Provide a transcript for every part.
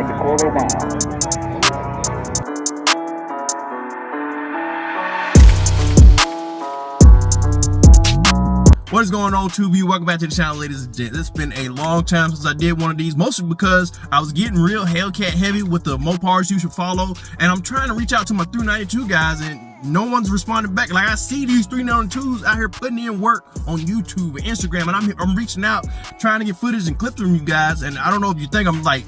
in the quarter mile. What is going on, 2B? Welcome back to the channel, ladies and gents. It's been a long time since I did one of these, mostly because I was getting real Hellcat heavy with the Mopars you should follow, and I'm trying to reach out to my 392 guys, and no one's responding back. Like, I see these 392s out here putting in work on YouTube and Instagram, and I'm reaching out, trying to get footage and clips from you guys, and I don't know if you think I'm like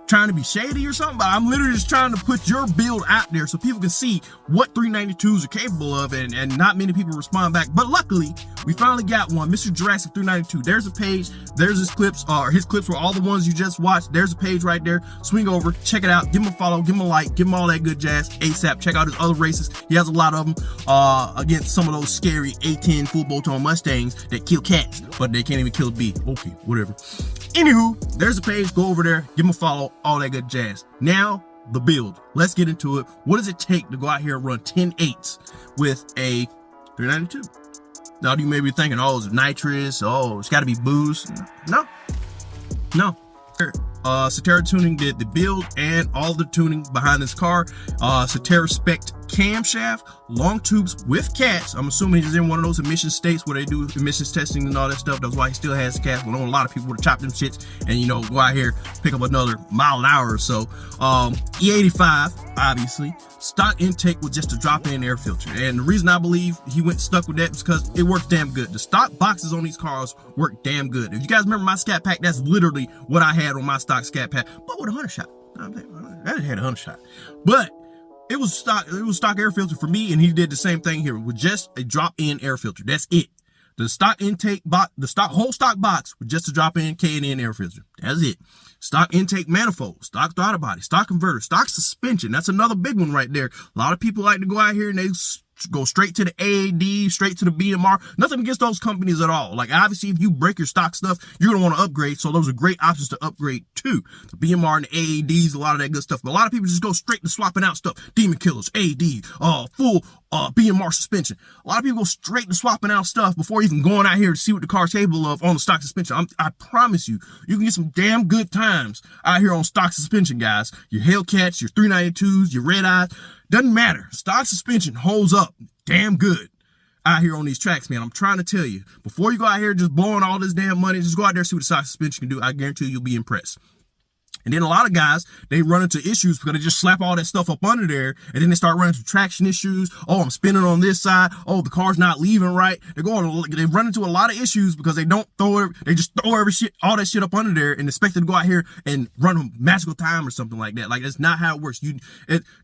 trying to be shady or something, but I'm literally just trying to put your build out there so people can see what 392s are capable of, and not many people respond back. But luckily, we finally got one, Mr. Jurassic 392. There's a page, there's his clips, his clips were all the ones you just watched. There's a page right there. Swing over, check it out, give him a follow, give him a like, give him all that good jazz ASAP. Check out his other races. He has a lot of them against some of those scary A10 full bolt-on Mustangs that kill cats, but they can't even kill a bee. Okay, whatever. Anywho, there's a page, go over there, give him a follow, all that good jazz. Now, the build. Let's get into it. What does it take to go out here and run 10.8s with a 392? Now, you may be thinking, oh, it's nitrous, oh, it's got to be boost. No. Cetera Tuning did the build and all the tuning behind this car. Cetera Spec camshaft, long tubes with cats. I'm assuming he's in one of those emission states where they do emissions testing and all that stuff. That's why he still has cats. I know a lot of people would have chopped them shits and, you know, go out here, pick up another mile an hour or so. E85, obviously. Stock intake with just a drop-in air filter. And the reason I believe he went stuck with that is because it works damn good. The stock boxes on these cars work damn good. If you guys remember my Scat Pack, that's literally what I had on my stock Scat Pack, but with a 100 shot. I had a 100 shot. But it was stock air filter for me, and he did the same thing here with just a drop-in air filter. That's it. The stock intake box, whole stock box with just a drop-in K&N air filter. That's it. Stock intake manifold, stock throttle body, stock converter, stock suspension. That's another big one right there. A lot of people like to go out here and they go straight to the AAD, straight to the BMR. Nothing against those companies at all. Like, obviously, if you break your stock stuff, you're gonna want to upgrade. So those are great options to upgrade to. The BMR and the AADs, a lot of that good stuff. But a lot of people just go straight to swapping out stuff. Demon Killers, AD, full BMR suspension. A lot of people go straight to swapping out stuff before even going out here to see what the car's capable of on the stock suspension. I promise you, you can get some damn good times out here on stock suspension, guys. Your Hellcats, your 392s, your Red Eyes. Doesn't matter. Stock suspension holds up damn good out here on these tracks, man. I'm trying to tell you. Before you go out here just blowing all this damn money, just go out there and see what the stock suspension can do. I guarantee you'll be impressed. And then a lot of guys, they run into issues because they just slap all that stuff up under there, and then they start running into traction issues. Oh, I'm spinning on this side. Oh, the car's not leaving right. They run into a lot of issues because they just throw all that shit up under there and expect it to go out here and run a magical time or something like that. Like, that's not how it works.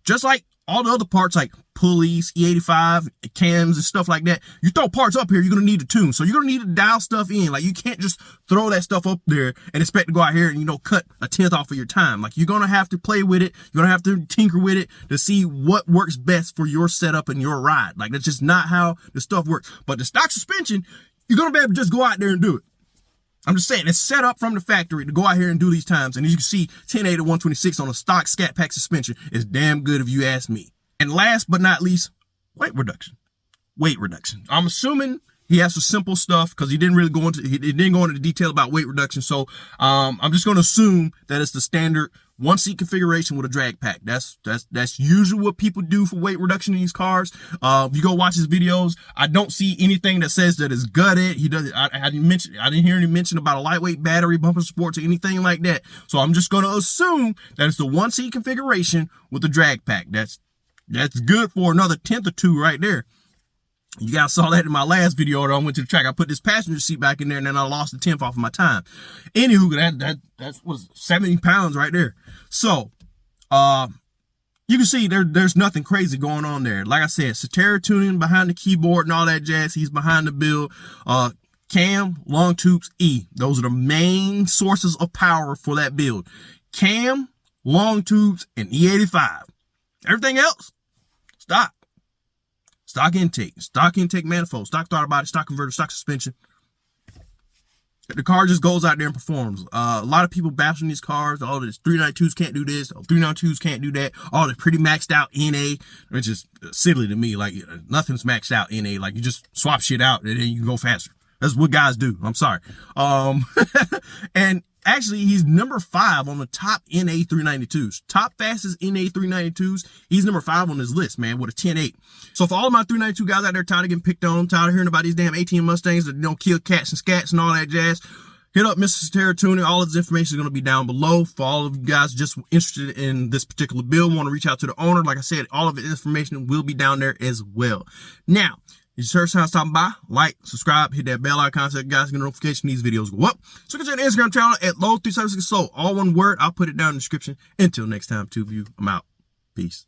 Just like all the other parts, like pulleys, E85, cams, and stuff like that, you throw parts up here, you're going to need to tune. So you're going to need to dial stuff in. Like, you can't just throw that stuff up there and expect to go out here and, you know, cut a 10th off of your time. Like, you're going to have to play with it. You're going to have to tinker with it to see what works best for your setup and your ride. Like, that's just not how the stuff works. But the stock suspension, you're going to be able to just go out there and do it. I'm just saying, it's set up from the factory to go out here and do these times. And as you can see, 10.8 to 126 on a stock Scat Pack suspension is damn good if you ask me. And last but not least, weight reduction. Weight reduction. I'm assuming he has some simple stuff because he didn't go into detail about weight reduction. So I'm just going to assume that it's the standard one seat configuration with a drag pack. That's usually what people do for weight reduction in these cars. If you go watch his videos, I don't see anything that says that it's gutted. He does. I didn't hear any mention about a lightweight battery, bumper supports, or anything like that. So I'm just going to assume that it's the one seat configuration with the drag pack. That's good for another 10th or 2 right there. You guys saw that in my last video where I went to the track. I put this passenger seat back in there and then I lost the 10th off of my time. Anywho, that's what, 70 pounds right there. So, you can see there's nothing crazy going on there. Like I said, Cetera Tuning behind the keyboard and all that jazz. He's behind the build. Cam, long tubes, E. Those are the main sources of power for that build. Cam, long tubes, and E85. Everything else, stock. Stock intake manifold, stock throttle body, stock converter, stock suspension. The car just goes out there and performs. A lot of people bash on these cars. All the 392s can't do this. 392s can't do that. All the pretty maxed out NA, which is silly to me. Like, nothing's maxed out NA. Like, you just swap shit out and then you can go faster. That's what guys do. I'm sorry. And Actually, he's number 5 on the top NA 392s. Top fastest NA 392s. He's number 5 on this list, man, with a 10.8. So for all of my 392 guys out there tired of getting picked on, tired of hearing about these damn 18 Mustangs that don't kill cats and scats and all that jazz, hit up Mr. Satera Tuning. All of this information is going to be down below. For all of you guys just interested in this particular build, want to reach out to the owner, like I said, all of the information will be down there as well. Now, if it's your first time stopping by, like, subscribe, hit that bell icon so you guys get a notification these videos go up. So get to the Instagram channel at low376soul. All one word. I'll put it down in the description. Until next time, 2 of you, I'm out. Peace.